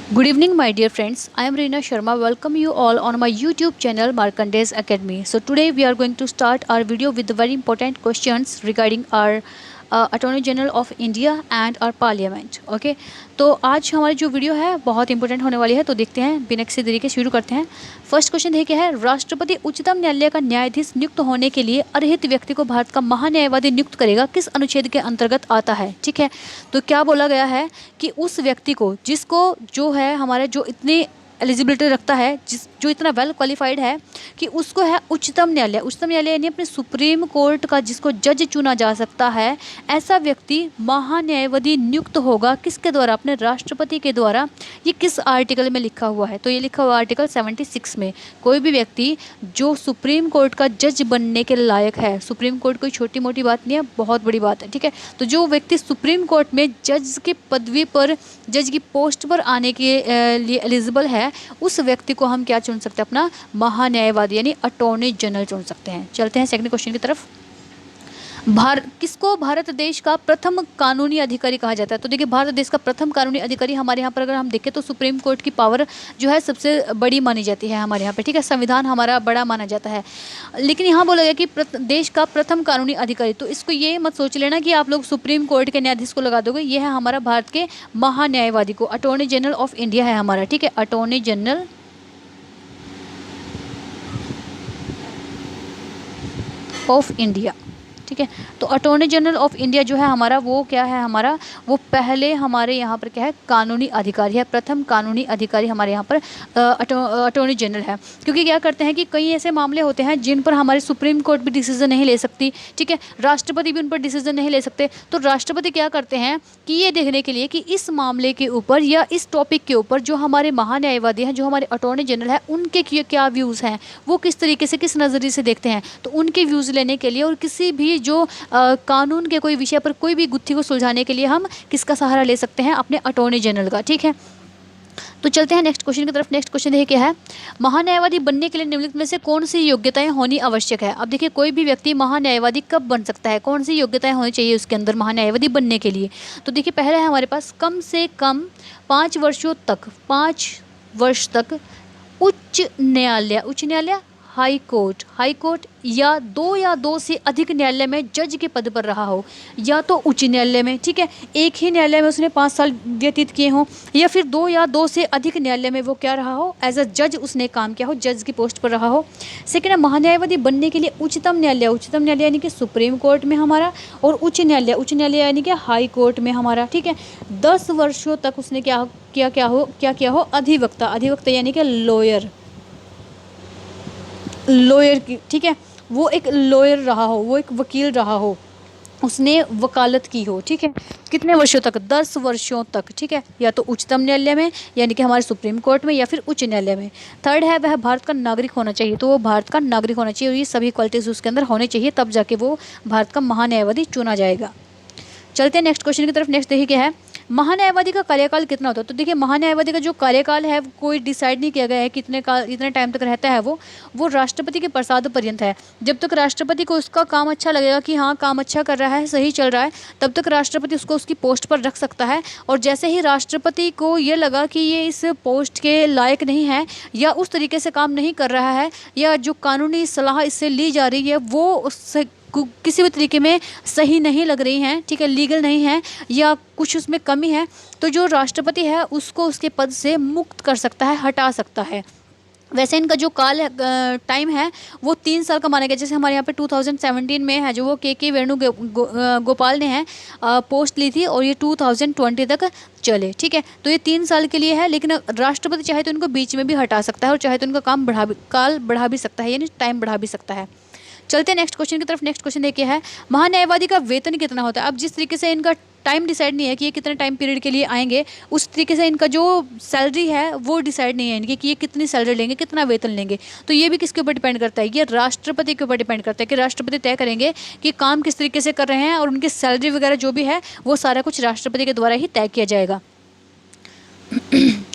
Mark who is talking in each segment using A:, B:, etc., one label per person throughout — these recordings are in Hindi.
A: Good evening, my dear friends. I am Reena Sharma. Welcome you all on my YouTube channel Markandesh Academy. So today we are going to start our video with the very important questions regarding our Attorney General of India and our Parliament. Okay. तो आज हमारी जो वीडियो है बहुत इंपॉर्टेंट होने वाली है, तो देखते हैं बिना किसी देरी के शुरू करते हैं। फर्स्ट क्वेश्चन देखिए है, राष्ट्रपति उच्चतम न्यायालय का न्यायाधीश नियुक्त होने के लिए अर्हित व्यक्ति को भारत का महान्यायवादी नियुक्त करेगा, किस अनुच्छेद के अंतर्गत आता है। ठीक है, तो क्या बोला गया है कि उस व्यक्ति को जिसको जो है हमारे जो इतनी एलिजिबिलिटी रखता है, जो इतना वेल क्वालिफाइड है कि उसको है उच्चतम न्यायालय यानी अपने सुप्रीम कोर्ट का जिसको जज चुना जा सकता है, ऐसा व्यक्ति महान्यायवादी नियुक्त होगा किसके द्वारा, अपने राष्ट्रपति के द्वारा। ये किस आर्टिकल में लिखा हुआ है, तो ये लिखा हुआ आर्टिकल 76 में। कोई भी व्यक्ति जो सुप्रीम कोर्ट का जज बनने के लायक है, सुप्रीम कोर्ट कोई छोटी मोटी बात नहीं है, बहुत बड़ी बात है। ठीक है, तो जो व्यक्ति सुप्रीम कोर्ट में जज की पदवी पर, जज की पोस्ट पर आने के लिए एलिजिबल है, उस व्यक्ति को हम क्या चुन सकते हैं, अपना महान्यायवादी यानी अटॉर्नी जनरल चुन सकते हैं। चलते हैं सेकंड क्वेश्चन की तरफ। किसको भारत देश का प्रथम कानूनी अधिकारी कहा जाता है, तो देखिए भारत देश का प्रथम कानूनी अधिकारी हमारे यहाँ पर अगर हम देखें तो सुप्रीम कोर्ट की पावर जो है सबसे बड़ी मानी जाती है हमारे यहाँ पे। ठीक है, संविधान हमारा बड़ा माना जाता है, लेकिन यहाँ बोला गया कि देश का प्रथम कानूनी अधिकारी, तो इसको ये मत सोच लेना कि आप लोग सुप्रीम कोर्ट के न्यायाधीश को लगा दोगे। ये है हमारा भारत के महान्यायवादी को, अटॉर्नी जनरल ऑफ इंडिया है हमारा। ठीक है, अटॉर्नी जनरल ऑफ इंडिया। ठीक है, तो अटॉर्नी जनरल ऑफ इंडिया जो है हमारा, वो क्या है हमारा, वो पहले हमारे यहाँ पर क्या है, कानूनी अधिकारी है, प्रथम कानूनी अधिकारी हमारे यहाँ पर अटॉर्नी जनरल है। क्योंकि क्या करते हैं कि कई ऐसे मामले होते हैं जिन पर हमारे सुप्रीम कोर्ट भी डिसीजन नहीं ले सकती। ठीक है, राष्ट्रपति भी उन पर डिसीजन नहीं ले सकते, तो राष्ट्रपति क्या करते हैं कि ये देखने के लिए कि इस मामले के ऊपर या इस टॉपिक के ऊपर जो हमारे महान्यायवादी हैं, जो हमारे अटॉर्नी जनरल है, उनके क्या व्यूज़ हैं, वो किस तरीके से, किस नज़रिए से देखते हैं, तो उनके व्यूज़ लेने के लिए और किसी भी जो कानून के कोई विषय पर कोई भी गुत्थी को सुलझाने के लिए हम किसका सहारा ले सकते हैं, अपने अटॉर्नी जनरल का। ठीक है, तो चलते हैं नेक्स्ट क्वेश्चन की तरफ। नेक्स्ट क्वेश्चन देखिए क्या है, महान्यायवादी बनने के लिए निम्नलिखित में से कौन सी योग्यताएं होनी आवश्यक है। अब देखिए कोई भी व्यक्ति महान्यायवादी कब बन सकता है, कौन सी योग्यताएं होनी चाहिए उसके अंदर महान्यायवादी बनने के लिए। तो देखिए पहला है हमारे पास कम से कम 5 वर्ष तक उच्च न्यायालय हाई कोर्ट या दो से अधिक न्यायालय में जज के पद पर रहा हो, या तो उच्च न्यायालय में, ठीक है, एक ही न्यायालय में उसने 5 साल व्यतीत किए हों, या फिर दो से अधिक न्यायालय में वो क्या रहा हो, एज अ जज उसने काम किया हो, जज की पोस्ट पर रहा हो। सेकेंड है महान्यायवादी बनने के लिए उच्चतम न्यायालय यानी कि सुप्रीम कोर्ट में हमारा, और उच्च न्यायालय यानी कि हाई कोर्ट में हमारा। ठीक है, 10 वर्षों तक उसने क्या किया हो, अधिवक्ता यानी कि लॉयर की, ठीक है, वो एक लॉयर रहा हो, वो एक वकील रहा हो, उसने वकालत की हो। ठीक है, कितने वर्षों तक, 10 वर्षों तक। ठीक है, या तो उच्चतम न्यायालय में यानी कि हमारे सुप्रीम कोर्ट में, या फिर उच्च न्यायालय में। थर्ड है वह भारत का नागरिक होना चाहिए, तो वो भारत का नागरिक होना चाहिए और ये सभी क्वालिटीज़ उसके अंदर होने चाहिए, तब जाके वो भारत का महान्यायवादी चुना जाएगा। चलते हैं नेक्स्ट क्वेश्चन की तरफ। नेक्स्ट देखिए क्या है, महान्यायवादी का कार्यकाल कितना होता है। तो देखिए महान्यायवादी का जो कार्यकाल है कोई डिसाइड नहीं किया गया है, कितने टाइम तक रहता है वो राष्ट्रपति के प्रसाद पर्यंत है। जब तक राष्ट्रपति को उसका काम अच्छा लगेगा कि हाँ काम अच्छा कर रहा है, सही चल रहा है, तब तक राष्ट्रपति उसको उसकी पोस्ट पर रख सकता है। और जैसे ही राष्ट्रपति को ये लगा कि ये इस पोस्ट के लायक नहीं है, या उस तरीके से काम नहीं कर रहा है, या जो कानूनी सलाह इससे ली जा रही है वो उससे किसी भी तरीके में सही नहीं लग रही हैं, ठीक है, लीगल नहीं है, या कुछ उसमें कमी है, तो जो राष्ट्रपति है उसको उसके पद से मुक्त कर सकता है, हटा सकता है। वैसे इनका जो टाइम है वो 3 साल का माना गया। जैसे हमारे यहाँ पे 2017 में है जो वो के वेणुगोपाल ने है पोस्ट ली थी, और ये 2020 तक चले। ठीक है, तो ये 3 साल के लिए है, लेकिन राष्ट्रपति चाहे तो इनको बीच में भी हटा सकता है, और चाहे तो इनका काम बढ़ा भी सकता है, यानी टाइम बढ़ा भी सकता है। चलते हैं नेक्स्ट क्वेश्चन की तरफ। नेक्स्ट क्वेश्चन देखिए है, महान्यायवादी का वेतन कितना होता है। अब जिस तरीके से इनका टाइम डिसाइड नहीं है कि ये कितने टाइम पीरियड के लिए आएंगे, उस तरीके से इनका जो सैलरी है वो डिसाइड नहीं है इनकी कि ये कितनी सैलरी लेंगे, कितना वेतन लेंगे। तो ये भी किसके ऊपर डिपेंड करता है, ये राष्ट्रपति के ऊपर डिपेंड करता है कि राष्ट्रपति तय करेंगे कि काम किस तरीके से कर रहे हैं, और उनकी सैलरी वगैरह जो भी है वो सारा कुछ राष्ट्रपति के द्वारा ही तय किया जाएगा।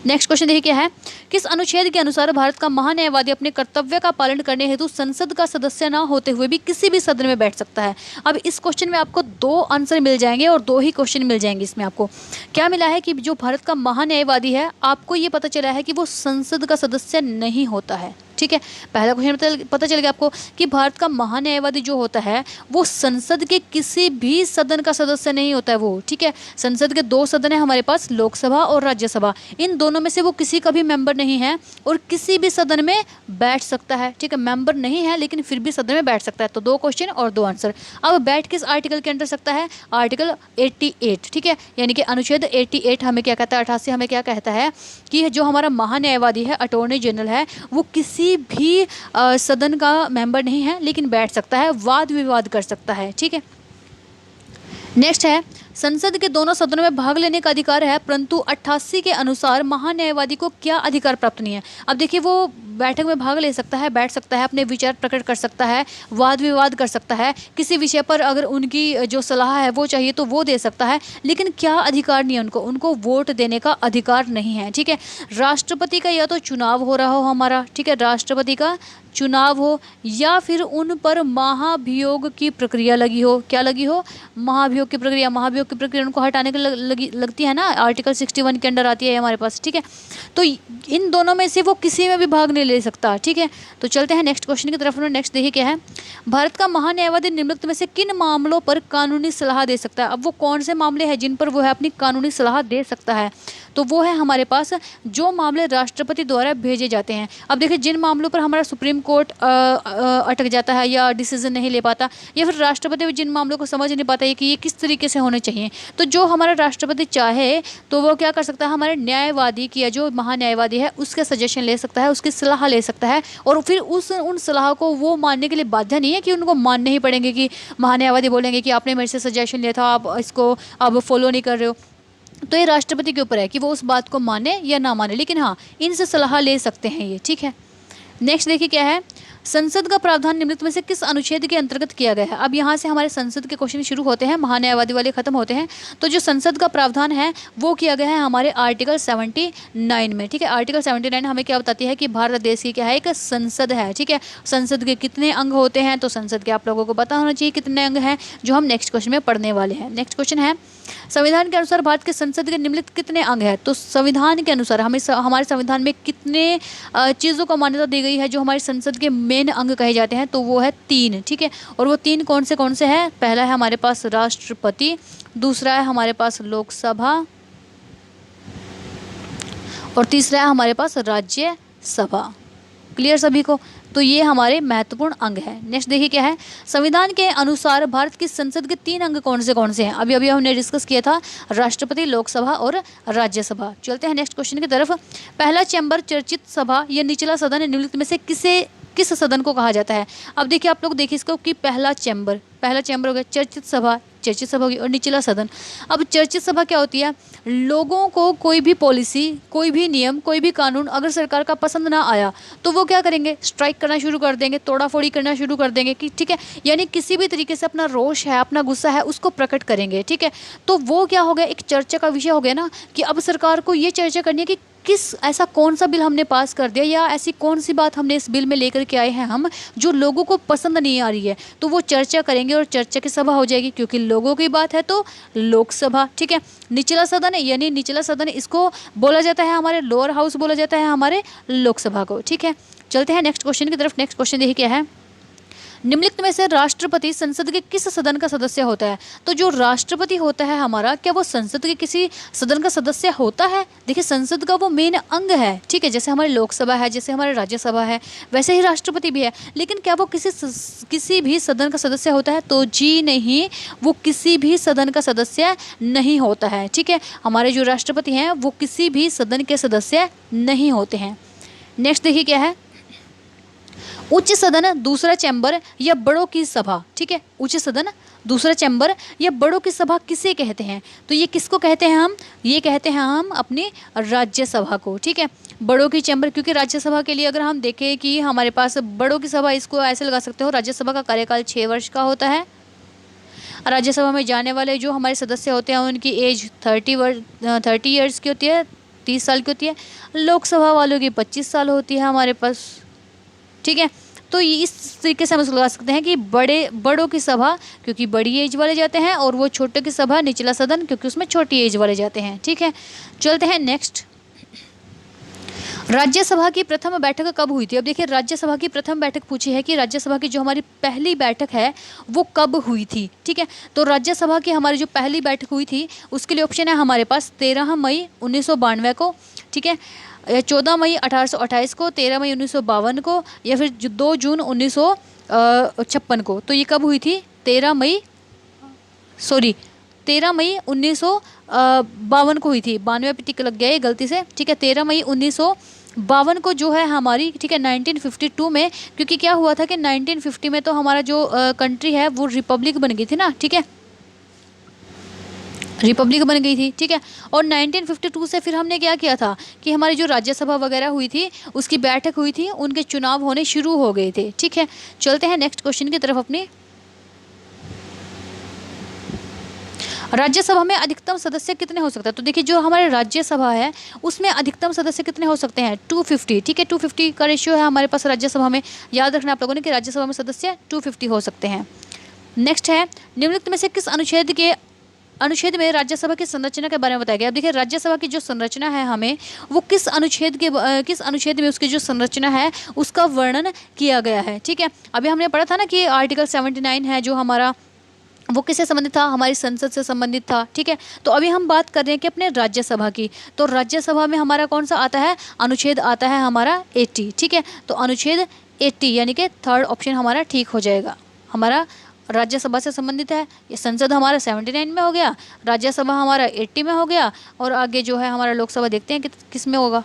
A: नेक्स्ट क्वेश्चन देखिए क्या है, किस अनुच्छेद के अनुसार भारत का महान्यायवादी अपने कर्तव्य का पालन करने हेतु संसद का सदस्य न होते हुए भी किसी भी सदन में बैठ सकता है। अब इस क्वेश्चन में आपको 2 आंसर मिल जाएंगे और 2 ही क्वेश्चन मिल जाएंगे। इसमें आपको क्या मिला है कि जो भारत का महान्यायवादी है, आपको ये पता चला है कि वो संसद का सदस्य नहीं होता है। ठीक है, पहला क्वेश्चन पता चल गया आपको कि भारत का महान्यायवादी जो होता है वो संसद के किसी भी सदन का सदस्य नहीं होता है वो। ठीक है, संसद के 2 सदन है हमारे पास, लोकसभा और राज्यसभा। इन दोनों में से वो किसी का भी मेंबर नहीं है और किसी भी सदन में बैठ सकता है। ठीक है, मेंबर नहीं है लेकिन फिर भी सदन में बैठ सकता है। तो 2 क्वेश्चन और 2 आंसर। अब बैठ किस आर्टिकल के अंदर सकता है? आर्टिकल 88। ठीक है, यानी कि अनुच्छेद 88 हमें क्या कहता है, 88 हमें क्या कहता है कि जो हमारा महान्यायवादी है, अटॉर्नी जनरल है, वो किसी भी सदन का मेंबर नहीं है लेकिन बैठ सकता है, वाद विवाद कर सकता है। ठीक है, नेक्स्ट है, संसद के दोनों सदनों में भाग लेने का अधिकार है, परंतु 88 के अनुसार महान्यायवादी को क्या अधिकार प्राप्त नहीं है। अब देखिए, वो बैठक में भाग ले सकता है, बैठ सकता है, अपने विचार प्रकट कर सकता है, वाद विवाद कर सकता है, किसी विषय पर अगर उनकी जो सलाह है वो चाहिए तो वो दे सकता है, लेकिन क्या अधिकार नहीं है उनको? उनको वोट देने का अधिकार नहीं है। ठीक है, राष्ट्रपति का या तो चुनाव हो रहा हो हमारा, ठीक है, राष्ट्रपति का चुनाव हो, या फिर उन पर महाभियोग की प्रक्रिया लगी हो। क्या लगी हो? महाभियोग की प्रक्रिया। महाभियोग की प्रक्रिया उनको हटाने के लगती है ना, आर्टिकल 61 के अंडर आती है हमारे पास। ठीक है, तो इन दोनों में से वो किसी में भी भाग नहीं ले सकता। ठीक है, तो चलते हैं नेक्स्ट क्वेश्चन की तरफ। नेक्स्ट देखिए क्या है, भारत का महान्यायवादी निम्नलिखित में से किन मामलों पर कानूनी सलाह दे सकता है। अब वो कौन से मामले हैं जिन पर वो है अपनी कानूनी सलाह दे सकता है? तो वो है हमारे पास जो मामले राष्ट्रपति द्वारा भेजे जाते हैं। अब देखिए, जिन मामलों पर हमारा सुप्रीम कोर्ट अटक जाता है या डिसीजन नहीं ले पाता, या फिर राष्ट्रपति जिन मामलों को समझ नहीं पाता है कि ये किस तरीके से होने चाहिए, तो जो हमारा राष्ट्रपति चाहे तो वो क्या कर सकता है, हमारे न्यायवादी की या जो महान्यायवादी है उसके सजेशन ले सकता है, उसकी सलाह ले सकता है, और फिर उन सलाह को वो मानने के लिए बाध्य नहीं है कि उनको मानने ही पड़ेंगे, कि महान्यायवादी बोलेंगे कि आपने मेरे से सजेशन लिया था, आप इसको अब फॉलो नहीं कर रहे हो। तो ये राष्ट्रपति के ऊपर है कि वो उस बात को माने या ना माने, लेकिन हाँ, इनसे सलाह ले सकते हैं ये। ठीक है, नेक्स्ट देखिए क्या है, संसद का प्रावधान निम्नलिखित में से किस अनुच्छेद के अंतर्गत किया गया है। अब यहाँ से हमारे संसद के क्वेश्चन शुरू होते हैं, महान्यायवादी वाले खत्म होते हैं। तो जो संसद का प्रावधान है वो किया गया है हमारे आर्टिकल 79 में। ठीक है, आर्टिकल 79 हमें क्या बताती है कि भारत देश की क्या है, एक संसद है। ठीक है, संसद के कितने अंग होते हैं, तो संसद के आप लोगों को पता होना चाहिए कितने अंग हैं, जो हम नेक्स्ट क्वेश्चन में पढ़ने वाले हैं। नेक्स्ट क्वेश्चन है, संविधान के अनुसार भारत के संसद के निम्नलिखित कितने अंग हैं। तो संविधान के अनुसार हमारे संविधान में कितने चीज़ों को मान्यता दी गई है जो हमारी संसद के मेन अंग कहे जाते हैं, तो वो है 3। ठीक है, और वो 3 कौन से हैं? पहला है हमारे पास राष्ट्रपति, दूसरा है हमारे पास लोकसभा, और तीसरा है हमारे पास राज्यसभा। क्लियर सभी को? तो ये हमारे महत्वपूर्ण अंग हैं। नेक्स्ट देखिए क्या है, संविधान के अनुसार भारत की संसद के 3 अंग कौन से हैं। अभी हमने डिस्कस किया था, राष्ट्रपति, लोकसभा और राज्यसभा। चलते हैं नेक्स्ट क्वेश्चन की तरफ। पहला चैम्बर, चर्चित सभा या निचला सदन निम्नलिखित में से किस सदन को कहा जाता है। अब देखिए आप लोग देखिए इसको कि पहला चैम्बर हो गया, चर्चित सभा होगी, और निचला सदन। अब चर्चित सभा क्या होती है? लोगों को कोई भी पॉलिसी, कोई भी नियम, कोई भी कानून अगर सरकार का पसंद ना आया तो वो क्या करेंगे? स्ट्राइक करना शुरू कर देंगे, तोड़ाफोड़ी करना शुरू कर देंगे, कि ठीक है, यानी किसी भी तरीके से अपना रोष है, अपना गुस्सा है, उसको प्रकट करेंगे। ठीक है, तो वो क्या हो गया, एक चर्चा का विषय हो गया ना, कि अब सरकार को ये चर्चा करनी है कि ऐसा कौन सा बिल हमने पास कर दिया, या ऐसी कौन सी बात हमने इस बिल में लेकर के आए हैं हम, जो लोगों को पसंद नहीं आ रही है। तो वो चर्चा करेंगे और चर्चा की सभा हो जाएगी, क्योंकि लोगों की बात है तो लोकसभा। ठीक है, निचला सदन है, यानी निचला सदन इसको बोला जाता है, हमारे लोअर हाउस बोला जाता है हमारे लोकसभा को। ठीक है, चलते हैं नेक्स्ट क्वेश्चन की तरफ। नेक्स्ट क्वेश्चन देखिए क्या है, निम्नलिखित में से राष्ट्रपति संसद के किस सदन का सदस्य होता है। तो जो राष्ट्रपति होता है हमारा, क्या वो संसद के किसी सदन का सदस्य होता है? देखिए, संसद का वो मेन अंग है। ठीक है, जैसे हमारी लोकसभा है, जैसे हमारी राज्यसभा है, वैसे ही राष्ट्रपति भी है। लेकिन क्या वो किसी भी सदन का सदस्य होता है? तो जी नहीं, वो किसी भी सदन का सदस्य नहीं होता है। ठीक है, हमारे जो राष्ट्रपति हैं वो किसी भी सदन के सदस्य नहीं होते हैं। नेक्स्ट देखिए क्या है, उच्च सदन, दूसरा चैम्बर या बड़ों की सभा। ठीक है, उच्च सदन, दूसरा चैम्बर या बड़ों की सभा किसे कहते हैं? तो ये किसको कहते हैं हम? ये कहते हैं हम अपनी राज्यसभा को। ठीक है, बड़ों की चैम्बर, क्योंकि राज्यसभा के लिए अगर हम देखें कि हमारे पास बड़ों की सभा, इसको ऐसे लगा सकते हो, राज्यसभा का कार्यकाल 6 वर्ष का होता है। राज्यसभा में जाने वाले जो हमारे सदस्य होते हैं उनकी एज 30 ईयर्स की होती है, 30 साल की होती है, लोकसभा वालों की 25 साल होती है हमारे पास, ठीक है। तो ये इस तरीके से हम इसको लगा सकते हैं कि बड़ों की सभा क्योंकि बड़ी एज वाले जाते हैं, और वो छोटों की सभा निचला सदन क्योंकि उसमें छोटी एज वाले जाते हैं, ठीक है। चलते हैं नेक्स्ट। राज्यसभा की प्रथम बैठक कब हुई थी? अब देखिए राज्यसभा की प्रथम बैठक पूछी है कि राज्यसभा की जो हमारी पहली बैठक है वो कब हुई थी, ठीक है। तो राज्यसभा की हमारी जो पहली बैठक हुई थी उसके लिए ऑप्शन है हमारे पास 13 मई 1992 को, ठीक है, 14 मई 1828 को, 13 मई 1952 को, या फिर 2 जून 1956 को। तो ये कब हुई थी? 13 मई 1952 को हुई थी। 92 पे टिक लग गया ये गलती से, ठीक है। 13 मई 1952 को जो है हमारी, ठीक है, 1952 में, क्योंकि क्या हुआ था कि 1950 में तो हमारा जो कंट्री है वो रिपब्लिक बन गई थी ना, ठीक है, रिपब्लिक बन गई थी, ठीक है। और 1952 से फिर हमने क्या किया था कि हमारी जो राज्यसभा वगैरह हुई थी उसकी बैठक हुई थी, उनके चुनाव होने शुरू हो गए थे, ठीक है। चलते हैं नेक्स्ट क्वेश्चन की तरफ अपने। राज्यसभा में अधिकतम सदस्य कितने हो सकते हैं? तो देखिए जो हमारे राज्यसभा है उसमें अधिकतम सदस्य कितने हो सकते हैं? 250, ठीक है, 250 का रेशियो है हमारे पास राज्यसभा में। याद रखना आप लोगों ने कि राज्यसभा में सदस्य 250 हो सकते हैं। नेक्स्ट है, निम्नलिखित में से किस अनुच्छेद में राज्यसभा की संरचना के बारे में बताया गया? अब देखिए राज्यसभा की जो संरचना है हमें वो किस अनुच्छेद में उसकी जो संरचना है उसका वर्णन किया गया है, ठीक है। अभी हमने पढ़ा था ना कि आर्टिकल 79 है जो हमारा, वो किससे संबंधित था? हमारी संसद से संबंधित था, ठीक है। तो अभी हम बात कर रहे हैं कि अपने राज्यसभा की, तो राज्यसभा में हमारा कौन सा आता है? अनुच्छेद आता है हमारा 80, ठीक है। तो अनुच्छेद 80 यानी कि थर्ड ऑप्शन हमारा ठीक हो जाएगा। हमारा राज्यसभा से संबंधित है, ये संसद हमारा 79 में हो गया, राज्यसभा हमारा 80 में हो गया, और आगे जो है हमारा लोकसभा देखते हैं कि किस में होगा।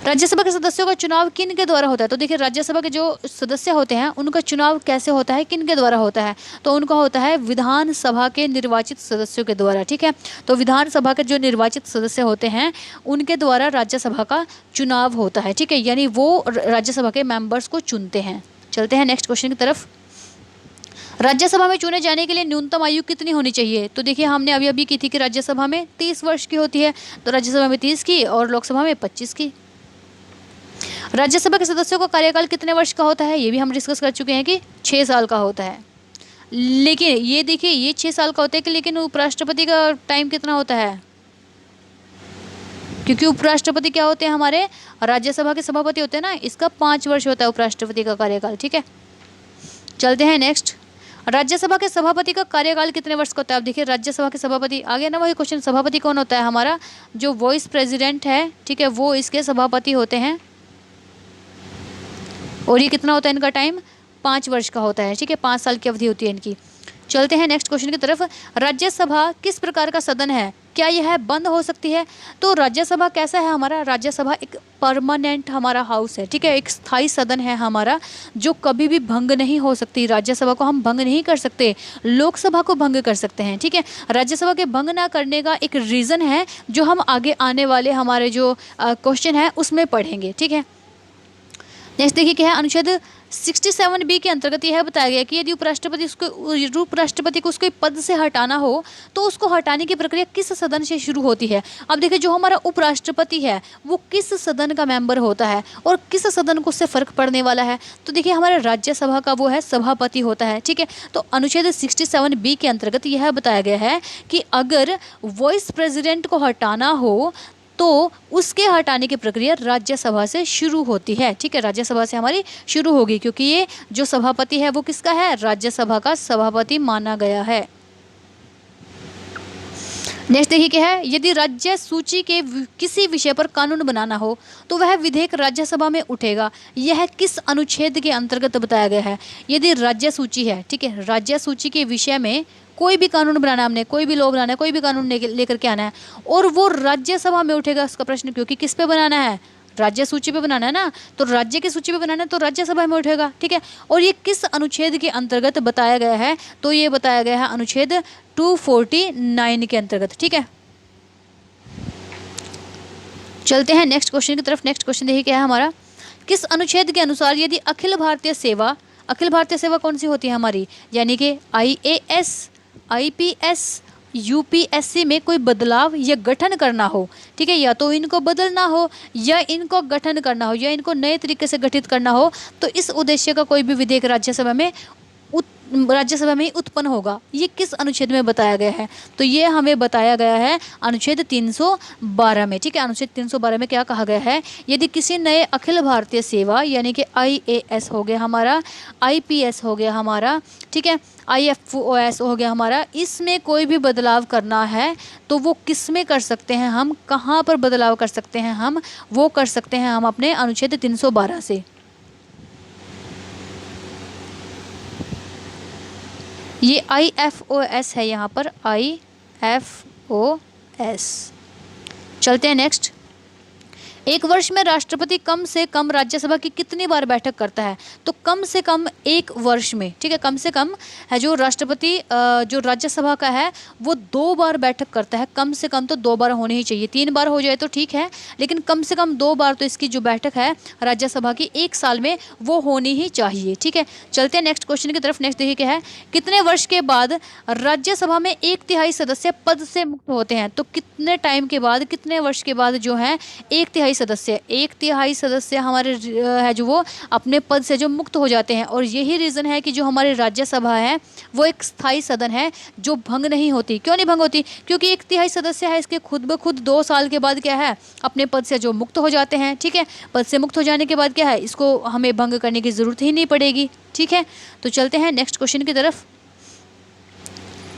A: राज्यसभा के सदस्यों का चुनाव किन के द्वारा होता है? तो देखिए राज्यसभा के जो सदस्य होते हैं उनका चुनाव कैसे होता है, किन के द्वारा होता है? तो उनका होता है विधानसभा के निर्वाचित सदस्यों के द्वारा, ठीक है। तो विधानसभा के जो निर्वाचित सदस्य होते हैं उनके द्वारा राज्यसभा का चुनाव होता है, ठीक है, यानी वो राज्यसभा के मेंबर्स को चुनते हैं। चलते हैं नेक्स्ट क्वेश्चन की तरफ। राज्यसभा में चुने जाने के लिए न्यूनतम आयु कितनी होनी चाहिए? तो देखिए हमने अभी अभी की थी कि राज्यसभा में 30 वर्ष की होती है, तो राज्यसभा में 30 की और लोकसभा में 25 की। राज्यसभा के सदस्यों का कार्यकाल कितने वर्ष का होता है? ये भी हम डिस्कस कर चुके हैं कि 6 साल का होता है। लेकिन ये देखिए ये 6 साल का होता है कि लेकिन उपराष्ट्रपति का टाइम कितना होता है? क्योंकि उपराष्ट्रपति क्या होते हैं हमारे राज्यसभा के सभापति होते हैं ना, इसका 5 वर्ष होता है उपराष्ट्रपति का कार्यकाल, ठीक है। चलते हैं नेक्स्ट। राज्यसभा के सभापति का कार्यकाल कितने वर्ष का होता है? अब देखिए राज्यसभा के सभापति आ गया ना वही क्वेश्चन, सभापति कौन होता है? हमारा जो वाइस प्रेसिडेंट है, ठीक है, वो इसके सभापति होते हैं, और ये कितना होता है इनका टाइम? 5 वर्ष का होता है, ठीक है, 5 साल की अवधि होती है इनकी। चलते हैं नेक्स्ट क्वेश्चन की तरफ। राज्यसभा किस प्रकार का सदन है? क्या यह बंद हो सकती है? तो राज्यसभा कैसा है हमारा? राज्यसभा एक परमानेंट हमारा हाउस है, ठीक है, एक स्थायी सदन है हमारा जो कभी भी भंग नहीं हो सकती। राज्यसभा को हम भंग नहीं कर सकते, लोकसभा को भंग कर सकते हैं, ठीक है। राज्यसभा के भंग ना करने का एक रीज़न है जो हम आगे आने वाले हमारे जो क्वेश्चन है उसमें पढ़ेंगे, ठीक है। नेक्स्ट देखिए क्या है, अनुच्छेद 67B के अंतर्गत यह बताया गया कि यदि उपराष्ट्रपति को उसके पद से हटाना हो तो उसको हटाने की प्रक्रिया किस सदन से शुरू होती है? अब देखिए जो हमारा उपराष्ट्रपति है वो किस सदन का मेंबर होता है और किस सदन को उससे फर्क पड़ने वाला है? तो देखिए हमारे राज्यसभा का वो है सभापति होता है, ठीक है। तो अनुच्छेद 67B के अंतर्गत यह बताया गया है कि अगर वाइस प्रेसिडेंट को हटाना हो तो उसके हटाने की प्रक्रिया राज्यसभा से शुरू होती है, ठीक है, राज्यसभा से हमारी शुरू होगी क्योंकि ये जो सभापति है वो किसका है? राज्यसभा का सभापति माना गया है। नेक्स्ट देखिए क्या है, यदि राज्य सूची के किसी विषय पर कानून बनाना हो तो वह विधेयक राज्यसभा में उठेगा। यह किस अनुच्छेद के अंतर्गत बताया गया है? यदि राज्य सूची है, ठीक है, राज्य सूची के विषय में कोई भी कानून बनाना है, हमने कोई भी लॉ बनाना है, कोई भी कानून लेकर के आना है और वो राज्यसभा में उठेगा उसका प्रश्न, क्योंकि किस पे बनाना है? राज्य सूची पे बनाना है ना, तो राज्य की सूची पे बनाना है तो राज्यसभा में उठेगा, ठीक है। और ये किस अनुच्छेद के अंतर्गत बताया गया है? तो ये बताया गया है अनुच्छेद 249 के अंतर्गत, ठीक है। चलते हैं नेक्स्ट क्वेश्चन की तरफ। नेक्स्ट क्वेश्चन देखिए क्या है हमारा, किस अनुच्छेद के अनुसार यदि अखिल भारतीय सेवा कौन सी होती है हमारी? यानी कि IAS, IPS, यूपीएससी में कोई बदलाव या गठन करना हो, ठीक है, या तो इनको बदलना हो या इनको गठन करना हो या इनको नए तरीके से गठित करना हो, तो इस उद्देश्य का कोई भी विधेयक राज्यसभा में ही उत्पन्न होगा। ये किस अनुच्छेद में बताया गया है? तो ये हमें बताया गया है अनुच्छेद 312 में, ठीक है। अनुच्छेद 312 में क्या कहा गया है? यदि किसी नए अखिल भारतीय सेवा यानी कि आईएएस हो गया हमारा, आईपीएस हो गया हमारा, ठीक है, आईएफओएस हो गया हमारा, इसमें कोई भी बदलाव करना है तो वो किस में कर सकते हैं हम, कहाँ पर बदलाव कर सकते हैं हम? वो कर सकते हैं हम अपने अनुच्छेद 312 से। ये आईएफओएस है, यहाँ पर आईएफओएस। चलते हैं नेक्स्ट। एक वर्ष में राष्ट्रपति कम से कम राज्यसभा की कितनी बार बैठक करता है? तो कम से कम एक वर्ष में, ठीक है, कम से कम है जो राष्ट्रपति जो राज्यसभा का है वो 2 बार बैठक करता है। कम से कम तो 2 बार होनी ही चाहिए, 3 बार हो जाए तो ठीक है, लेकिन कम से कम 2 बार तो इसकी जो बैठक है राज्यसभा की एक साल में वो होनी ही चाहिए, ठीक है। चलते हैं नेक्स्ट क्वेश्चन की तरफ। नेक्स्ट देखिए क्या है, कितने वर्ष के बाद राज्यसभा में 1/3 सदस्य पद से मुक्त होते हैं? तो कितने टाइम के बाद, कितने वर्ष के बाद जो है 1/3 सदस्य हमारे है जो वो अपने पद से जो मुक्त हो जाते हैं। और यही रीज़न है कि जो हमारी राज्यसभा है वो एक स्थायी सदन है जो भंग नहीं होती। क्यों नहीं भंग होती? क्योंकि 1/3 सदस्य है, इसके खुद ब खुद 2 साल के बाद क्या है, अपने पद से जो मुक्त हो जाते हैं, ठीक है। पद से मुक्त हो जाने के बाद क्या है, इसको हमें भंग करने की ज़रूरत ही नहीं पड़ेगी, ठीक है। तो चलते हैं नेक्स्ट क्वेश्चन की तरफ।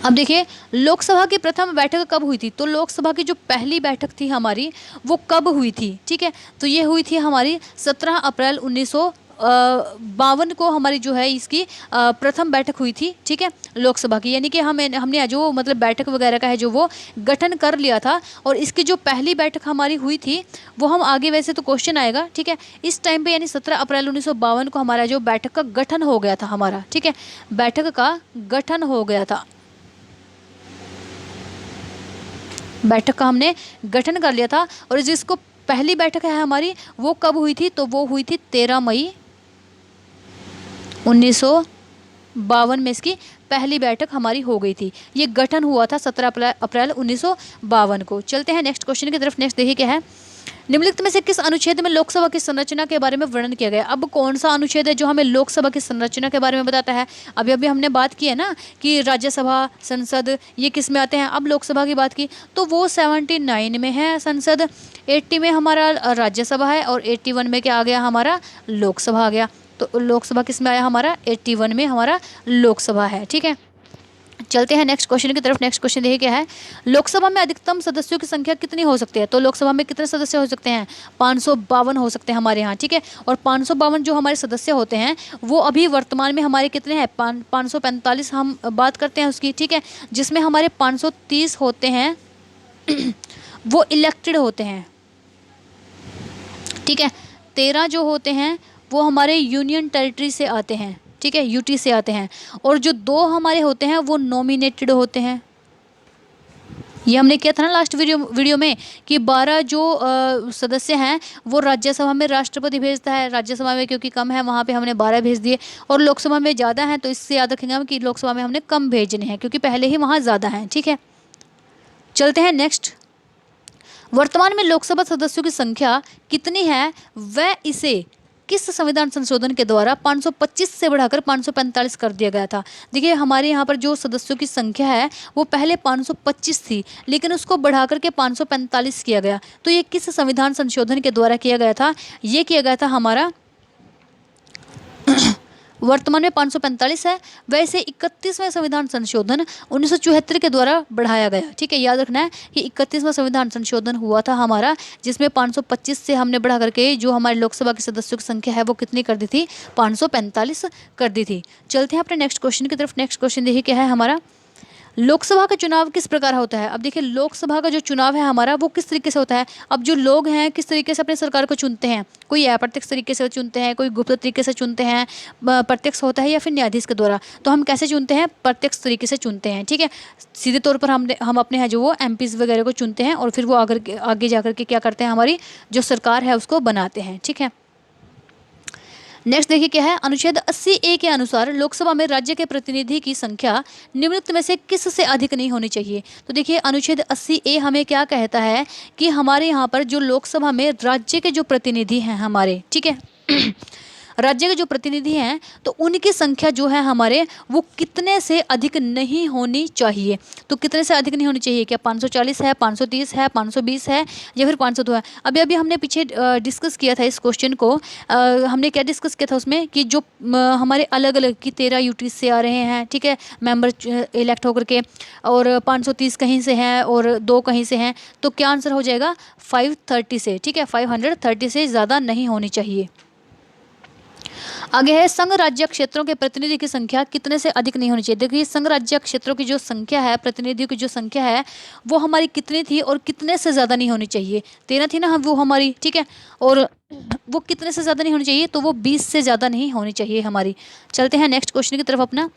A: अब देखिए, लोकसभा की प्रथम बैठक कब हुई थी? तो लोकसभा की जो पहली बैठक थी हमारी वो कब हुई थी, ठीक है। तो ये हुई थी हमारी 17 अप्रैल 1952 को हमारी जो है इसकी प्रथम बैठक हुई थी, ठीक है, लोकसभा की। यानी कि हमने जो मतलब बैठक वगैरह का है जो वो गठन कर लिया था। और इसकी जो पहली बैठक हमारी हुई थी वो हम आगे वैसे तो क्वेश्चन आएगा, ठीक है, इस टाइम पे यानी 17 अप्रैल 1952 को हमारा जो बैठक का गठन हो गया था हमारा, ठीक है, बैठक का गठन हो गया था, बैठक का हमने गठन कर लिया था। और जिसको पहली बैठक है हमारी वो कब हुई थी? तो वो हुई थी 13 मई 1952 में इसकी पहली बैठक हमारी हो गई थी। ये गठन हुआ था 17 अप्रैल 1952 को। चलते हैं नेक्स्ट क्वेश्चन की तरफ। नेक्स्ट देखिए क्या है, निम्नलिखित में से किस अनुच्छेद में लोकसभा की संरचना के बारे में वर्णन किया गया? अब कौन सा अनुच्छेद है जो हमें लोकसभा की संरचना के बारे में बताता है? अभी अभी हमने बात की है ना कि राज्यसभा, संसद, ये किस में आते हैं। अब लोकसभा की बात की तो वो 79 में है संसद, 80 में हमारा राज्यसभा है और 81 में क्या आ गया, हमारा लोकसभा आ गया। तो लोकसभा किस में आया, हमारा 81 में हमारा लोकसभा है, ठीक है। चलते हैं नेक्स्ट क्वेश्चन की तरफ। नेक्स्ट क्वेश्चन देखिए क्या है, लोकसभा में अधिकतम सदस्यों की संख्या कितनी हो सकती है? तो लोकसभा में कितने सदस्य हो सकते हैं? 552 हो सकते हैं हमारे यहाँ, ठीक है। और 552 जो हमारे सदस्य होते हैं वो अभी वर्तमान में हमारे कितने हैं, 545 हम बात करते हैं उसकी, ठीक है, जिसमें हमारे 530 होते हैं वो इलेक्टेड होते हैं, ठीक है। 13 जो होते हैं वो हमारे यूनियन टेरिटरी से आते हैं, ठीक है, यूटी से आते हैं। और जो 2 हमारे होते हैं वो नॉमिनेटेड होते हैं। ये हमने किया था ना लास्ट वीडियो में कि 12 जो सदस्य हैं वो राज्यसभा में राष्ट्रपति भेजता है, राज्यसभा में क्योंकि कम है वहाँ पे हमने 12 भेज दिए, और लोकसभा में ज़्यादा हैं तो इससे याद रखेंगे हम कि लोकसभा में हमने कम भेजने हैं क्योंकि पहले ही वहाँ ज़्यादा हैं, ठीक है। चलते हैं नेक्स्ट। वर्तमान में लोकसभा सदस्यों की संख्या कितनी है, वह इसे किस संविधान संशोधन के द्वारा 525 से बढ़ाकर 545 कर दिया गया था? देखिए हमारे यहाँ पर जो सदस्यों की संख्या है वो पहले 525 थी लेकिन उसको बढ़ाकर के 545 किया गया। तो ये किस संविधान संशोधन के द्वारा किया गया था? ये किया गया था हमारा वर्तमान में 545 है, वैसे 31वां संविधान संशोधन 1974 के द्वारा बढ़ाया गया, ठीक है। याद रखना है कि 31वां संविधान संशोधन हुआ था हमारा जिसमें 525 से हमने बढ़ा करके जो हमारे लोकसभा के सदस्यों की संख्या है वो कितनी कर दी थी, 545 कर दी थी। चलते हैं अपने नेक्स्ट क्वेश्चन की तरफ। नेक्स्ट क्वेश्चन देखिए क्या है हमारा, लोकसभा का चुनाव किस प्रकार होता है? अब देखिए लोकसभा का जो चुनाव है हमारा वो किस तरीके से होता है। अब जो लोग हैं किस तरीके से अपनी सरकार को चुनते हैं, कोई अप्रत्यक्ष तरीके से चुनते हैं, कोई गुप्त तरीके से चुनते हैं, प्रत्यक्ष होता है या फिर न्यायाधीश के द्वारा। तो हम कैसे चुनते हैं? प्रत्यक्ष तरीके से चुनते हैं, ठीक है। सीधे तौर पर हम अपने हैं जो वो MPs वगैरह को चुनते हैं और फिर वो आगे जा कर के क्या करते हैं, हमारी जो सरकार है उसको बनाते हैं, ठीक है। नेक्स्ट देखिए क्या है, अनुच्छेद 80A के अनुसार लोकसभा में राज्य के प्रतिनिधि की संख्या निम्नलिखित में से किस से अधिक नहीं होनी चाहिए। तो देखिए अनुच्छेद 80A हमें क्या कहता है कि हमारे यहाँ पर जो लोकसभा में राज्य के जो प्रतिनिधि हैं हमारे, ठीक है राज्य के जो प्रतिनिधि हैं तो उनकी संख्या जो है हमारे वो कितने से अधिक नहीं होनी चाहिए। तो कितने से अधिक नहीं होनी चाहिए, क्या 540 है, 530 है, 520 है या फिर 502 है। अभी अभी हमने पीछे डिस्कस किया था इस क्वेश्चन को, हमने क्या डिस्कस किया था उसमें कि जो हमारे अलग अलग की 13 यूटी से आ रहे हैं, ठीक है, मेंबर इलेक्ट होकर के, और 530 कहीं से हैं और 2 कहीं से हैं, तो क्या आंसर हो जाएगा 530 से, ठीक है, 530 से ज़्यादा नहीं होनी चाहिए। आगे है, संघ राज्य क्षेत्रों के प्रतिनिधि की संख्या कितने से अधिक नहीं होनी चाहिए। देखिए संघ राज्य क्षेत्रों की जो संख्या है, प्रतिनिधियों की जो संख्या है वो हमारी कितनी थी और कितने से ज़्यादा नहीं होनी चाहिए। 13 थी ना वो हमारी, ठीक है, और वो कितने से ज़्यादा नहीं होनी चाहिए, तो वो 20 से ज़्यादा नहीं होनी चाहिए हमारी। चलते हैं नेक्स्ट क्वेश्चन की तरफ अपना।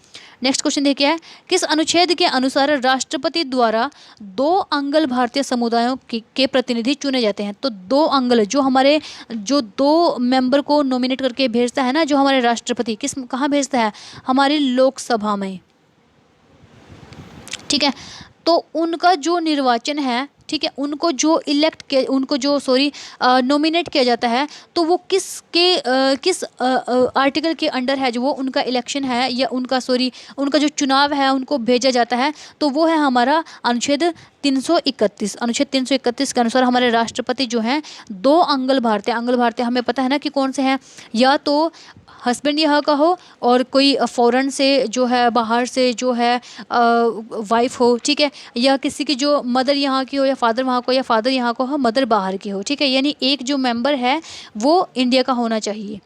A: नेक्स्ट क्वेश्चन देखिए है, किस अनुच्छेद के अनुसार राष्ट्रपति द्वारा 2 अंगल भारतीय समुदायों के प्रतिनिधि चुने जाते हैं। तो 2 अंगल जो हमारे जो 2 मेंबर को नॉमिनेट करके भेजता है ना जो हमारे राष्ट्रपति, किस कहाँ भेजता है, हमारी लोकसभा में, ठीक है। तो उनका जो निर्वाचन है, ठीक है, उनको जो इलेक्ट किया, उनको जो नॉमिनेट किया जाता है, तो वो किस आर्टिकल के अंडर है जो वो उनका इलेक्शन है या उनका जो चुनाव है उनको भेजा जाता है, तो वो है हमारा अनुच्छेद 331। अनुच्छेद 331 के अनुसार हमारे राष्ट्रपति जो हैं 2 अंगल भारतीय हमें पता है ना कि कौन से हैं, या तो हस्बैंड यहाँ का हो और कोई फॉरेन से जो है, बाहर से जो है वाइफ हो, ठीक है, या किसी की जो मदर यहाँ की हो या फादर वहाँ को, या फादर यहाँ को हो मदर बाहर की हो, ठीक है, यानी एक जो मेंबर है वो इंडिया का होना चाहिए।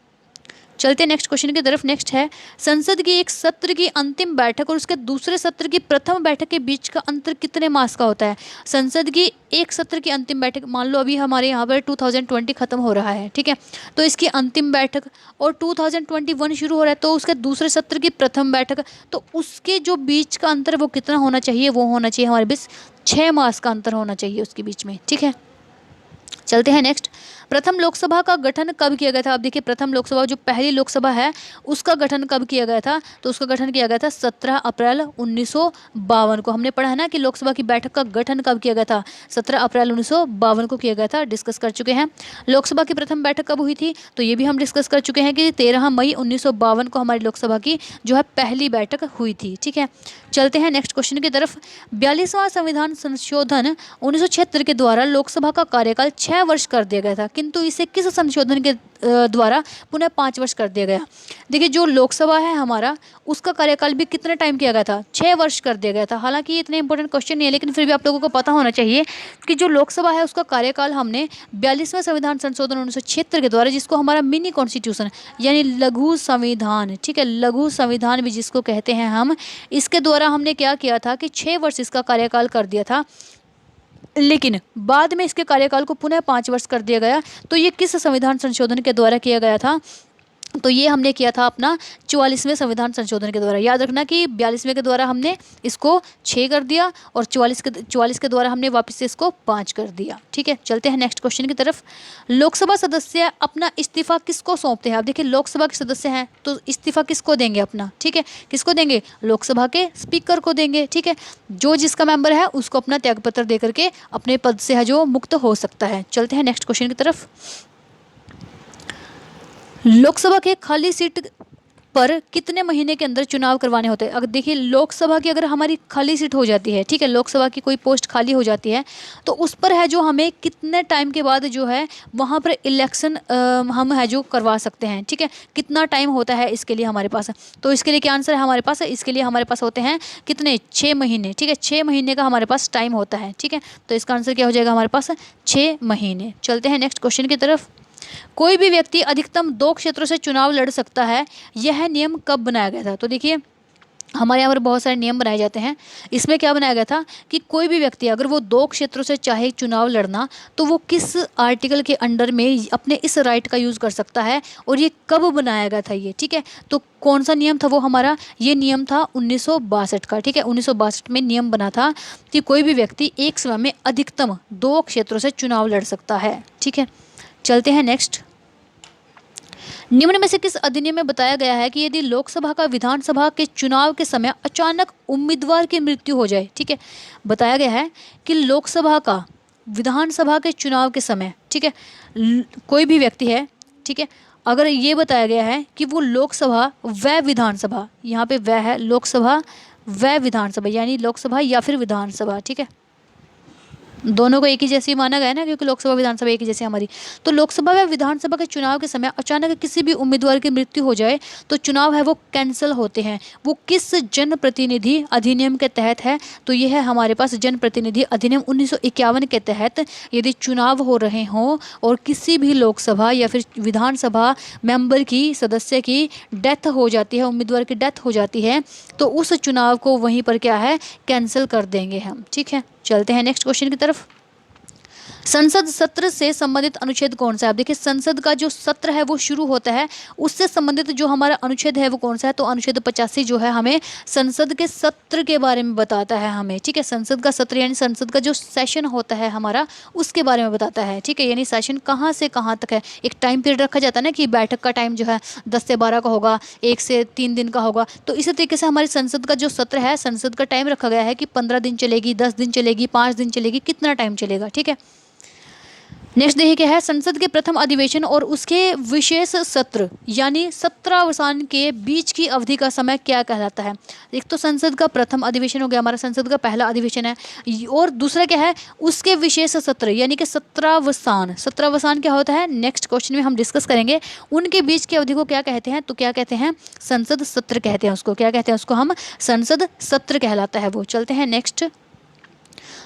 A: चलते नेक्स्ट क्वेश्चन की तरफ। नेक्स्ट है, संसद की एक सत्र की अंतिम बैठक और उसके दूसरे सत्र की प्रथम बैठक के बीच का अंतर कितने मास का होता है। संसद की एक सत्र की अंतिम बैठक, मान लो अभी हमारे यहाँ पर 2020 खत्म हो रहा है, ठीक है, तो इसकी अंतिम बैठक, और 2021 शुरू हो रहा है तो उसके दूसरे सत्र की प्रथम बैठक, तो उसके जो बीच का अंतर वो कितना होना चाहिए, वो होना चाहिए हमारे बीच 6 मास का अंतर होना चाहिए उसके बीच में, ठीक है। चलते हैं नेक्स्ट, प्रथम लोकसभा का गठन कब किया गया था। अब देखिए प्रथम लोकसभा जो पहली लोकसभा है उसका गठन कब किया गया था, तो उसका गठन किया गया था 17 अप्रैल 1952 को। हमने पढ़ा है ना कि लोकसभा की बैठक का गठन कब किया गया था, 17 अप्रैल 1952 को किया गया था, डिस्कस कर चुके हैं। लोकसभा की प्रथम बैठक कब हुई थी, तो ये भी हम डिस्कस कर चुके हैं कि 13 मई 1952 को हमारी लोकसभा की जो है पहली बैठक हुई थी, ठीक है। चलते हैं नेक्स्ट क्वेश्चन की तरफ। 42वां संविधान संशोधन 1976 के द्वारा लोकसभा का कार्यकाल 6 वर्ष कर दिया गया था, किंतु इसे किस संशोधन के द्वारा पुनः 5 वर्ष कर दिया गया। देखिए जो लोकसभा है हमारा उसका कार्यकाल भी कितने टाइम किया गया था, 6 वर्ष कर दिया गया था। हालांकि ये इतने इंपॉर्टेंट क्वेश्चन नहीं है, लेकिन फिर भी आप लोगों को पता होना चाहिए कि जो लोकसभा है उसका कार्यकाल हमने 42वें संविधान संशोधन 1976 के द्वारा, जिसको हमारा मिनी कॉन्स्टिट्यूशन यानी लघु संविधान, ठीक है, लघु संविधान भी जिसको कहते हैं हम, इसके द्वारा हमने क्या किया था कि 6 वर्ष इसका कार्यकाल कर दिया था, लेकिन बाद में इसके कार्यकाल को पुनः 5 वर्ष कर दिया गया। तो ये किस संविधान संशोधन के द्वारा किया गया था, तो ये हमने किया था अपना 44वें संविधान संशोधन के द्वारा। याद रखना कि 42वें के द्वारा हमने इसको 6 कर दिया और 44 के द्वारा हमने वापस से इसको 5 कर दिया, ठीक है। चलते हैं नेक्स्ट क्वेश्चन की तरफ। लोकसभा सदस्य अपना इस्तीफा किसको सौंपते हैं। आप देखिए लोकसभा के सदस्य हैं तो इस्तीफा किसको देंगे अपना, ठीक है, किसको देंगे, लोकसभा के स्पीकर को देंगे, ठीक है। जो जिसका मेंबर है उसको अपना त्यागपत्र दे करके अपने पद से है जो मुक्त हो सकता है। चलते हैं नेक्स्ट क्वेश्चन की तरफ। लोकसभा के खाली सीट पर कितने महीने के अंदर चुनाव करवाने होते हैं। अगर देखिए लोकसभा की अगर हमारी खाली सीट हो जाती है, ठीक है, लोकसभा की कोई पोस्ट खाली हो जाती है तो उस पर है जो हमें कितने टाइम के बाद जो है वहाँ पर इलेक्शन हम है जो करवा सकते हैं, ठीक है, कितना टाइम होता है इसके लिए हमारे पास। तो इसके लिए क्या आंसर है हमारे पास, इसके लिए हमारे पास होते हैं कितने, 6 महीने, ठीक है, 6 महीने का हमारे पास टाइम होता है, ठीक है। तो इसका आंसर क्या हो जाएगा हमारे पास, 6 महीने। चलते हैं नेक्स्ट क्वेश्चन की तरफ। कोई भी व्यक्ति अधिकतम 2 क्षेत्रों से चुनाव लड़ सकता है, यह नियम कब बनाया गया था। तो देखिए हमारे यहाँ पर बहुत सारे नियम बनाए जाते हैं। इसमें क्या बनाया गया था कि कोई भी व्यक्ति अगर वो 2 क्षेत्रों से चाहे चुनाव लड़ना तो वो किस आर्टिकल के अंडर में अपने इस राइट का यूज़ कर सकता है, और ये कब बनाया गया था ये, ठीक है। तो कौन सा नियम था वो हमारा, ये नियम था 1962 का, ठीक है। 1962 में नियम बना था कि कोई भी व्यक्ति एक समय में अधिकतम 2 क्षेत्रों से चुनाव लड़ सकता है, ठीक है। चलते हैं नेक्स्ट। निम्न में से किस अधिनियम में बताया गया है कि यदि लोकसभा का विधानसभा के चुनाव के समय अचानक उम्मीदवार की मृत्यु हो जाए, ठीक है, बताया गया है कि लोकसभा का विधानसभा के चुनाव के समय, ठीक है, कोई भी व्यक्ति है, ठीक है, अगर ये बताया गया है कि वो लोकसभा व विधानसभा, यहाँ पे वह है लोकसभा व विधानसभा, यानी लोकसभा या फिर विधानसभा, ठीक है, दोनों को एक ही जैसी माना गया है ना, क्योंकि लोकसभा विधानसभा एक ही जैसी हमारी। तो लोकसभा व विधानसभा के चुनाव के समय अचानक किसी भी उम्मीदवार की मृत्यु हो जाए तो चुनाव है वो कैंसिल होते हैं। वो किस जनप्रतिनिधि अधिनियम के तहत है? तो ये है हमारे पास जनप्रतिनिधि अधिनियम 1951 के तहत यदि चुनाव हो रहे हों और किसी भी लोकसभा या फिर विधानसभा मेंबर की, सदस्य की डेथ हो जाती है, उम्मीदवार की डेथ हो जाती है, तो उस चुनाव को वहीं पर क्या है, कैंसिल कर देंगे हम, ठीक है। चलते हैं नेक्स्ट क्वेश्चन की तरफ। संसद सत्र से संबंधित अनुच्छेद कौन सा है? अब देखिए संसद का जो सत्र है वो शुरू होता है, उससे संबंधित जो हमारा अनुच्छेद है वो कौन सा है? तो अनुच्छेद 85 जो है हमें संसद के सत्र के बारे में बताता है हमें, ठीक है। संसद का सत्र यानी संसद का जो सेशन होता है हमारा, उसके बारे में बताता है, ठीक है। यानी सेशन कहाँ से कहाँ तक है, एक टाइम पीरियड रखा जाता है ना कि बैठक का टाइम जो है 10 से 12 का होगा, 1 से 3 दिन का होगा। तो इसी तरीके से हमारी संसद का जो सत्र है, संसद का टाइम रखा गया है कि 15 दिन चलेगी, 10 दिन चलेगी, 5 दिन चलेगी, कितना टाइम चलेगा, ठीक है। नेक्स्ट देखिए क्या है, संसद के प्रथम अधिवेशन और उसके विशेष सत्र यानी सत्रावसान के बीच की अवधि का समय क्या कहलाता है? एक तो संसद का प्रथम अधिवेशन हो गया, हमारा संसद का पहला अधिवेशन है, और दूसरा क्या है, उसके विशेष सत्र यानी कि सत्रावसान। सत्रावसान क्या होता है, नेक्स्ट क्वेश्चन में हम डिस्कस करेंगे। उनके बीच की अवधि को क्या कहते हैं? तो क्या कहते हैं, संसद सत्र कहते हैं उसको। क्या कहते हैं उसको? हम संसद सत्र कहलाता है वो। चलते हैं नेक्स्ट।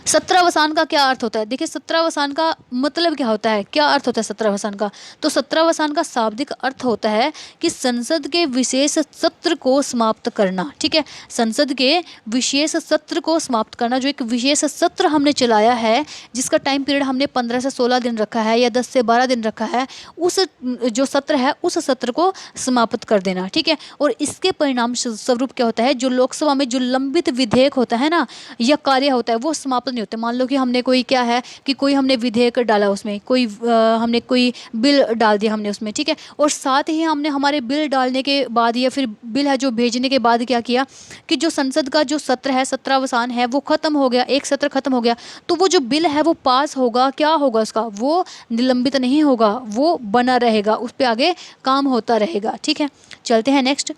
A: सत्रावसान का क्या अर्थ होता है? देखिए सत्रावसान का मतलब क्या होता है, क्या अर्थ होता है सत्रावसान का? तो सत्रावसान का शाब्दिक अर्थ होता है कि संसद के विशेष सत्र को समाप्त करना, ठीक है। संसद के विशेष सत्र को समाप्त करना, जो एक विशेष सत्र हमने चलाया है जिसका टाइम पीरियड हमने 15 से 16 दिन रखा है या 10 से 12 दिन रखा है, उस जो सत्र है उस सत्र को समाप्त कर देना, ठीक है। और इसके परिणाम स्वरूप क्या होता है, जो लोकसभा में जो लंबित विधेयक होता है ना या कार्य होता है वो समाप्त नहीं होते। मान लो कि हमने कोई क्या है कि कोई हमने विधेयक डाला, उसमें कोई हमने कोई बिल डाल दिया हमने उसमें, ठीक है। और साथ ही हमने हमारे बिल डालने के बाद या फिर बिल है जो भेजने के बाद क्या किया कि जो संसद का जो सत्र है, सत्रावसान है, वो खत्म हो गया, एक सत्र खत्म हो गया, तो वो जो बिल है वो पास होगा, क्या होगा उसका, वो निलंबित नहीं होगा, वो बना रहेगा, उस पर आगे काम होता रहेगा, ठीक है। चलते हैं नेक्स्ट।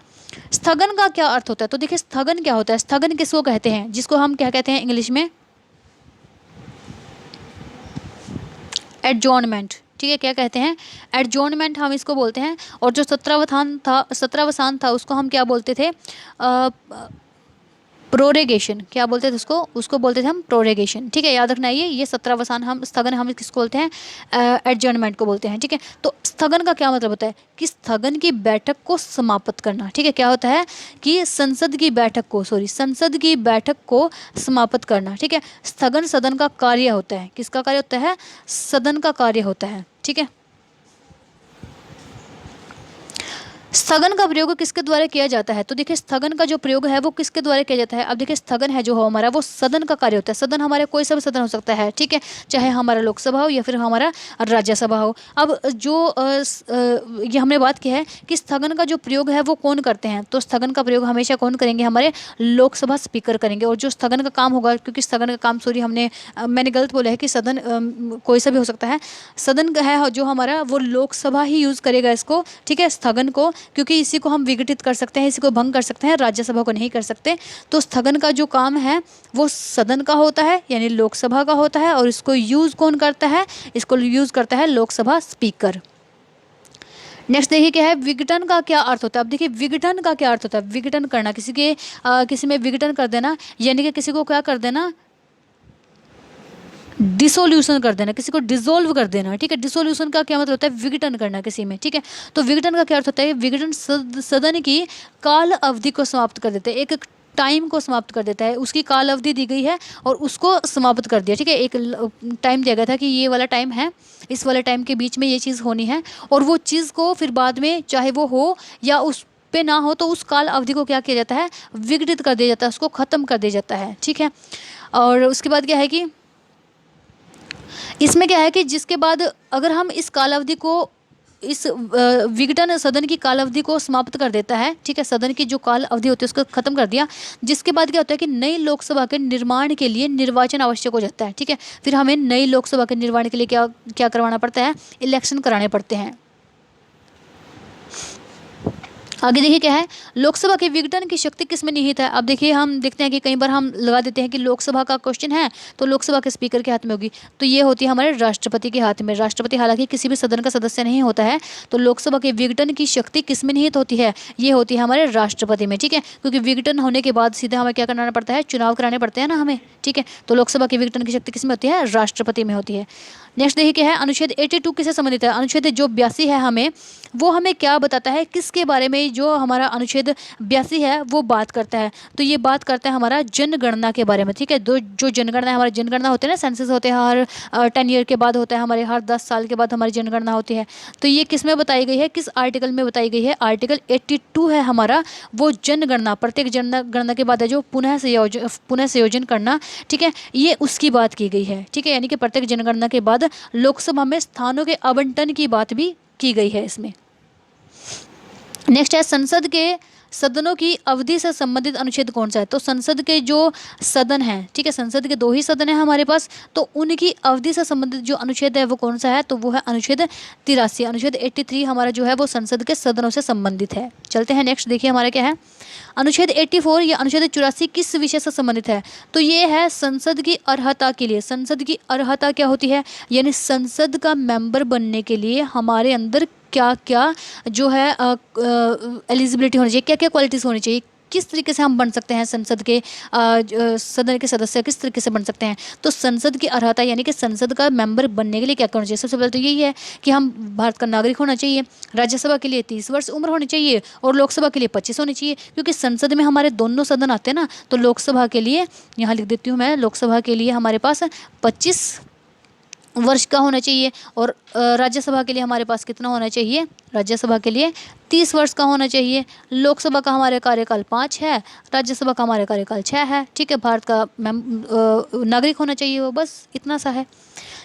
A: स्थगन का क्या अर्थ होता है? तो देखिए स्थगन क्या होता है, स्थगन किसको कहते हैं, जिसको हम क्या कहते हैं इंग्लिश में एडजॉर्नमेंट, ठीक है। क्या कहते हैं, एडजॉर्नमेंट हम इसको बोलते हैं। और जो सत्रावसान था उसको हम क्या बोलते थे, प्रोरेगेशन। क्या बोलते थे उसको? उसको बोलते थे हम प्रोरेगेशन, ठीक है। याद रखना ये सत्रावसान हम स्थगन हम किसको बोलते हैं, एडजॉर्नमेंट को बोलते हैं, ठीक है। तो स्थगन का क्या मतलब होता है कि स्थगन की बैठक को समाप्त करना, ठीक है। क्या होता है कि संसद की बैठक को समाप्त करना, ठीक है। स्थगन सदन का कार्य होता है, किसका कार्य होता है, सदन का कार्य होता है, ठीक है। स्थगन का प्रयोग किसके द्वारा किया जाता है? तो देखिए स्थगन का जो प्रयोग है वो किसके द्वारा किया जाता है? अब देखिए स्थगन है जो हो हमारा, वो सदन का कार्य होता है। सदन हमारे कोई सा भी सदन हो सकता है, ठीक है, चाहे हमारा लोकसभा हो या फिर हमारा राज्यसभा हो। अब जो ये हमने बात की है कि स्थगन का जो प्रयोग है वो कौन करते हैं, तो स्थगन का प्रयोग हमेशा कौन करेंगे, हमारे लोकसभा स्पीकर करेंगे। और जो स्थगन का काम होगा, क्योंकि स्थगन का काम मैंने गलत बोला है कि सदन कोई सा भी हो सकता है, सदन है जो हमारा वो लोकसभा ही यूज़ करेगा इसको, ठीक है, स्थगन को, क्योंकि इसी को हम विघटित कर सकते हैं, इसी को भंग कर सकते हैं, राज्यसभा को नहीं कर सकते। तो स्थगन का जो काम है वो सदन का होता है यानी लोकसभा का होता है। और इसको यूज़ कौन करता है, इसको यूज़ करता है लोकसभा स्पीकर। नेक्स्ट देखिए क्या है, विघटन का क्या अर्थ होता है? अब देखिए विघटन का क्या अर्थ होता है, विघटन करना, किसी में विघटन कर देना, यानी कि किसी को क्या कर देना, डिसोल्यूशन कर देना, किसी को डिसोल्व कर देना, ठीक है। डिसोल्यूशन का क्या मतलब होता है, विघटन करना किसी में, ठीक है। तो विघटन का क्या अर्थ होता है, विघटन सदन की काल अवधि को समाप्त कर देते हैं, एक टाइम को समाप्त कर देता है, उसकी काल अवधि दी गई है और उसको समाप्त कर दिया, ठीक है। एक टाइम दिया गया था कि ये वाला टाइम है, इस वाले टाइम के बीच में ये चीज़ होनी है, और वो चीज़ को फिर बाद में चाहे वो हो या उस पे ना हो, तो उस काल अवधि को क्या किया जाता है, विघटित कर दिया जाता है, उसको ख़त्म कर दिया जाता है, ठीक है। और उसके बाद क्या है कि इसमें क्या है कि जिसके बाद अगर हम इस कालावधि को इस विघटन सदन की काल अवधि को समाप्त कर देता है, ठीक है, सदन की जो काल अवधि होती है उसको खत्म कर दिया, जिसके बाद क्या होता है कि नई लोकसभा के निर्माण के लिए निर्वाचन आवश्यक हो जाता है, ठीक है, फिर हमें नई लोकसभा के निर्माण के लिए क्या क्या करवाना पड़ता है, इलेक्शन कराने पड़ते हैं। आगे देखिए क्या है, लोकसभा के विघटन की शक्ति किसमें निहित है। अब देखिए हम देखते हैं कि कई बार हम लगा देते हैं कि लोकसभा का क्वेश्चन है तो लोकसभा के स्पीकर के हाथ में होगी, तो ये होती है हमारे राष्ट्रपति के हाथ में। राष्ट्रपति हालांकि किसी भी सदन का सदस्य नहीं होता है, तो लोकसभा के विघटन की शक्ति किसमें निहित होती है, ये होती है हमारे राष्ट्रपति में, ठीक है, क्योंकि विघटन होने के बाद सीधे हमें क्या करना पड़ता है, चुनाव कराने पड़ते हैं ना हमें, ठीक है, तो लोकसभा के विघटन की शक्ति किसमें होती है, राष्ट्रपति में होती है। नेक्स्ट देखिए क्या है, अनुच्छेद 82 किससे संबंधित है। अनुच्छेद जो 82 है हमें वो हमें क्या बताता है, किसके बारे में जो हमारा अनुच्छेद 82 है वो बात करता है, तो ये बात करता है हमारा जनगणना के बारे में, ठीक है, जो जनगणना है, हमारी जनगणना होते हैं ना, सेंसस होते हैं हर 10 ईयर के बाद होता है, हमारे हर 10 साल के बाद हमारी जनगणना होती है, तो ये किस में बताई गई है, किस आर्टिकल में बताई गई है, आर्टिकल 82 है हमारा वो जनगणना, प्रत्येक जनगणना के बाद है जो पुनः संयोजन करना, ठीक है, ये उसकी बात की गई है, ठीक है, यानी कि प्रत्येक जनगणना के बाद लोकसभा में स्थानों के आवंटन की बात भी की गई है इसमें। नेक्स्ट है, संसद के सदनों की अवधि से संबंधित अनुच्छेद कौन सा है। तो संसद के जो सदन हैं, ठीक है, संसद के 2 ही सदन हैं हमारे पास, तो उनकी अवधि से संबंधित जो अनुच्छेद है वो कौन सा है, तो वो है अनुच्छेद 83। अनुच्छेद 83 हमारा जो है वो संसद के सदनों से संबंधित है। चलते हैं नेक्स्ट, देखिए हमारा क्या है, अनुच्छेद 84 या अनुच्छेद 84 किस विषय से संबंधित है, तो ये है संसद की अर्हता के लिए। संसद की अर्हता क्या होती है, यानी संसद का मेंबर बनने के लिए हमारे अंदर क्या क्या जो है एलिजिबिलिटी होनी चाहिए, क्या क्या क्वालिटीज़ होनी चाहिए, किस तरीके से हम बन सकते हैं संसद के सदन के सदस्य किस तरीके से बन सकते हैं। तो संसद की अर्हता यानी कि संसद का मेंबर बनने के लिए क्या करना चाहिए, सबसे पहले तो यही है कि हम भारत का नागरिक होना चाहिए, राज्यसभा के लिए 30 वर्ष उम्र होनी चाहिए और लोकसभा के लिए 25 होनी चाहिए, क्योंकि संसद में हमारे दोनों सदन आते हैं ना, तो लोकसभा के लिए यहाँ लिख देती हूँ मैं, लोकसभा के लिए हमारे पास 25 वर्ष का होना चाहिए और राज्यसभा के लिए हमारे पास कितना होना चाहिए, राज्यसभा के लिए 30 वर्ष का होना चाहिए। लोकसभा का हमारे कार्यकाल 5 है, राज्यसभा का हमारे कार्यकाल 6 है, ठीक है, भारत का नागरिक होना चाहिए वो, बस इतना सा है।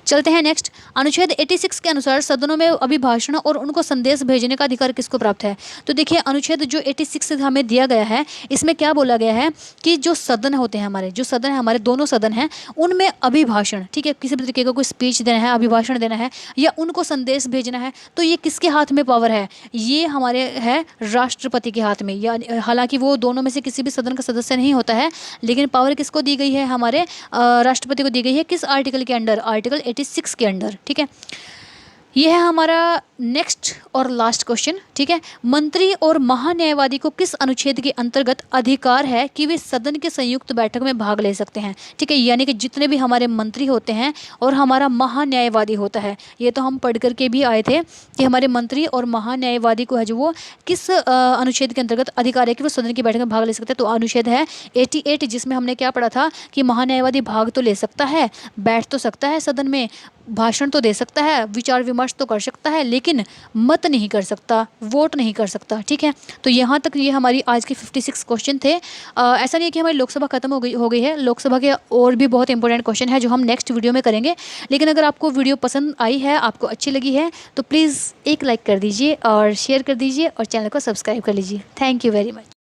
A: चलते हैं नेक्स्ट, अनुच्छेद 86 के अनुसार सदनों में अभिभाषण और उनको संदेश भेजने का अधिकार किसको प्राप्त है। तो देखिए अनुच्छेद जो 86 हमें दिया गया है, इसमें क्या बोला गया है कि जो सदन होते हैं हमारे, जो सदन है हमारे दोनों सदन हैं, उनमें अभिभाषण, ठीक है, किसी भी तरीके का कोई स्पीच देना है, अभिभाषण देना है या उनको संदेश भेजना है, तो ये किसके हाथ में पावर है, ये हमारे है राष्ट्रपति के हाथ में। या हालांकि वो दोनों में से किसी भी सदन का सदस्य नहीं होता है, लेकिन पावर किसको दी गई है, हमारे राष्ट्रपति को दी गई है। किस आर्टिकल के अंडर, आर्टिकल 86 के अंडर, ठीक है। यह है हमारा नेक्स्ट और लास्ट क्वेश्चन, ठीक है। मंत्री और महान्यायवादी को किस अनुच्छेद के अंतर्गत अधिकार है कि वे सदन के संयुक्त बैठक में भाग ले सकते हैं, ठीक है, यानी कि जितने भी हमारे मंत्री होते हैं और हमारा महान्यायवादी होता है, ये तो हम पढ़ करके भी आए थे कि हमारे मंत्री और महान्यायवादी को है जो वो किस अनुच्छेद के अंतर्गत अधिकार है कि वो सदन की बैठक में भाग ले सकते हैं। तो अनुच्छेद है 88, जिसमें हमने क्या पढ़ा था कि महान्यायवादी भाग तो ले सकता है, बैठ तो सकता है सदन में, भाषण तो दे सकता है, विचार विमर्श तो कर सकता है, लेकिन मत नहीं कर सकता, वोट नहीं कर सकता, ठीक है। तो यहाँ तक ये हमारी आज के 56 क्वेश्चन थे। ऐसा नहीं है कि हमारी लोकसभा खत्म हो गई है, लोकसभा के और भी बहुत इंपॉर्टेंट क्वेश्चन है जो हम नेक्स्ट वीडियो में करेंगे। लेकिन अगर आपको वीडियो पसंद आई है, आपको अच्छी लगी है, तो प्लीज़ एक लाइक कर दीजिए और शेयर कर दीजिए और चैनल को सब्सक्राइब कर लीजिए। Thank you very much.